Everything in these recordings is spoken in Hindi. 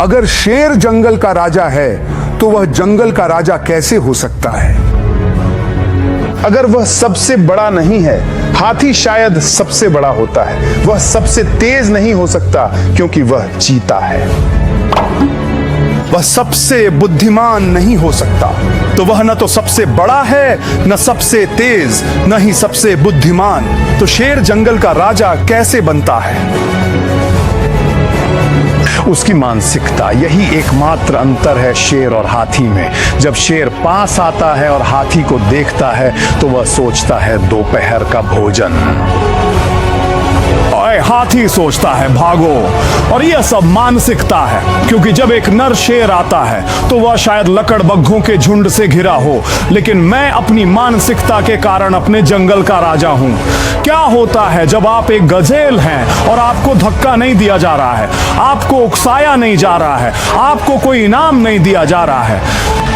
अगर शेर जंगल का राजा है तो वह जंगल का राजा कैसे हो सकता है? अगर वह सबसे बड़ा नहीं है, हाथी शायद सबसे बड़ा होता है। वह सबसे तेज नहीं हो सकता क्योंकि वह चीता है। वह सबसे बुद्धिमान नहीं हो सकता, तो वह न तो सबसे बड़ा है, न सबसे तेज, न ही सबसे बुद्धिमान। तो शेर जंगल का राजा कैसे बनता है? उसकी मानसिकता, यही एकमात्र अंतर है शेर और हाथी में। जब शेर पास आता है और हाथी को देखता है तो वह सोचता है दोपहर का भोजन। हाथी सोचता है भागो। और यह सब मानसिकता है, क्योंकि जब एक नर शेर आता है तो वह शायद लकड़बग्घों के झुंड से घिरा हो, लेकिन मैं अपनी मानसिकता के कारण अपने जंगल का राजा हूं। क्या होता है जब आप एक गजेल हैं और आपको धक्का नहीं दिया जा रहा है, आपको उकसाया नहीं जा रहा है, आपको कोई इनाम नहीं दिया जा रहा है,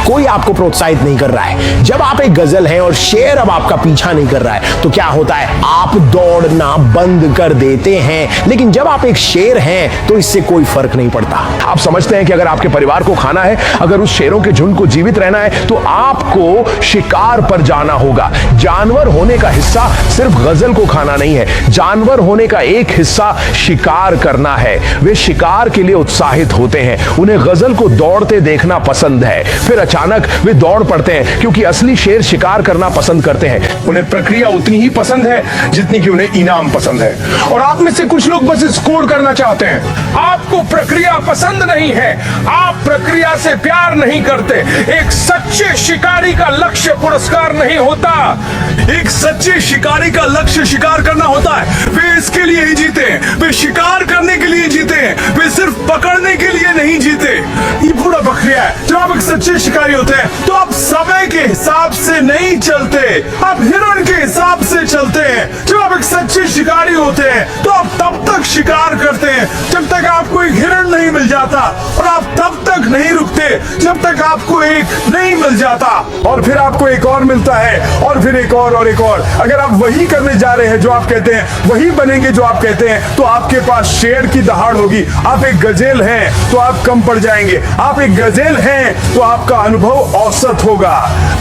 कोई आपको प्रोत्साहित नहीं कर रहा है। जब आप एक गजल हैं और शेर अब आपका पीछा नहीं कर रहा है तो क्या होता है? आप दौड़ना बंद कर देते हैं। लेकिन जब आप एक शेर हैं तो इससे कोई फर्क नहीं पड़ता। आप समझते हैं कि अगर आपके परिवार को खाना है, अगर उस शेरों के झुंड को जीवित रहना है, तो आपको शिकार पर जाना होगा। जानवर होने का हिस्सा सिर्फ गजल को खाना नहीं है, जानवर होने का एक हिस्सा शिकार करना है। वे शिकार के लिए उत्साहित होते हैं, उन्हें गजल को दौड़ते देखना पसंद है। फिर अचानक वे दौड़ पड़ते हैं, क्योंकि असली शेर शिकार करना पसंद करते हैं। उन्हें प्रक्रिया उतनी ही पसंद है जितनी कि उन्हें इनाम पसंद है। और आप में से कुछ लोग बस स्कोर करना चाहते हैं। आपको प्रक्रिया पसंद नहीं है, आप प्रक्रिया से प्यार नहीं करते। एक सच्चे शिकारी का लक्ष्य पुरस्कार नहीं होता। एक सच्चे शिकारी का लक्ष्य शिकार करना होता है। वे इसके लिए ही जीते हैं, वे शिकार करने के लिए जीते हैं, वे सिर्फ पकड़ने के लिए नहीं जीते। ये पूरा प्रक्रिया है। जब आप एक सच्चे शिकारी होते हैं तो आप समय के हिसाब से नहीं चलते, आप हिरण के हिसाब से चलते हैं। जब आप एक सच्चे शिकारी होते हैं तो आप तब तक शिकार करते हैं जब तक आपको एक हिरण नहीं मिल जाता, और आप तब तक नहीं रुकते जब तक आपको एक नहीं मिल जाता, और फिर आपको एक और मिलता है, और फिर एक और एक और। अगर आप वही करने जा रहे हैं जो आप कहते हैं, वही बनेंगे जो आप कहते हैं, तो आपके पास शेर की दहाड़ होगी। आप एक गजेल हैं तो आप कम पड़ जाएंगे, आप एक गजेल हैं तो आपका अनुभव औसत होगा।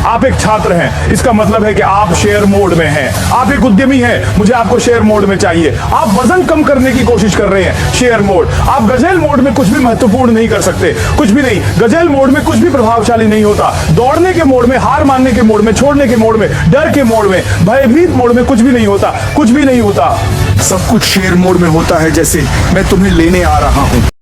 आप एक छात्र हैं, इसका मतलब है कि आप शेयर मोड में हैं। आप एक उद्यमी हैं, मुझे आपको शेयर मोड में चाहिए। आप वजन कम करने की कोशिश कर रहे हैं, शेयर मोड। आप गजेल मोड में कुछ भी महत्वपूर्ण नहीं कर सकते, कुछ भी नहीं। गजेल मोड में कुछ भी प्रभावशाली नहीं होता। दौड़ने के मोड में, हार मानने के मोड में, छोड़ने के मोड में, डर के मोड में, भयभीत मोड में कुछ भी नहीं होता, कुछ भी नहीं होता। सब कुछ शेयर मोड में होता है, जैसे मैं तुम्हें लेने आ रहा हूं।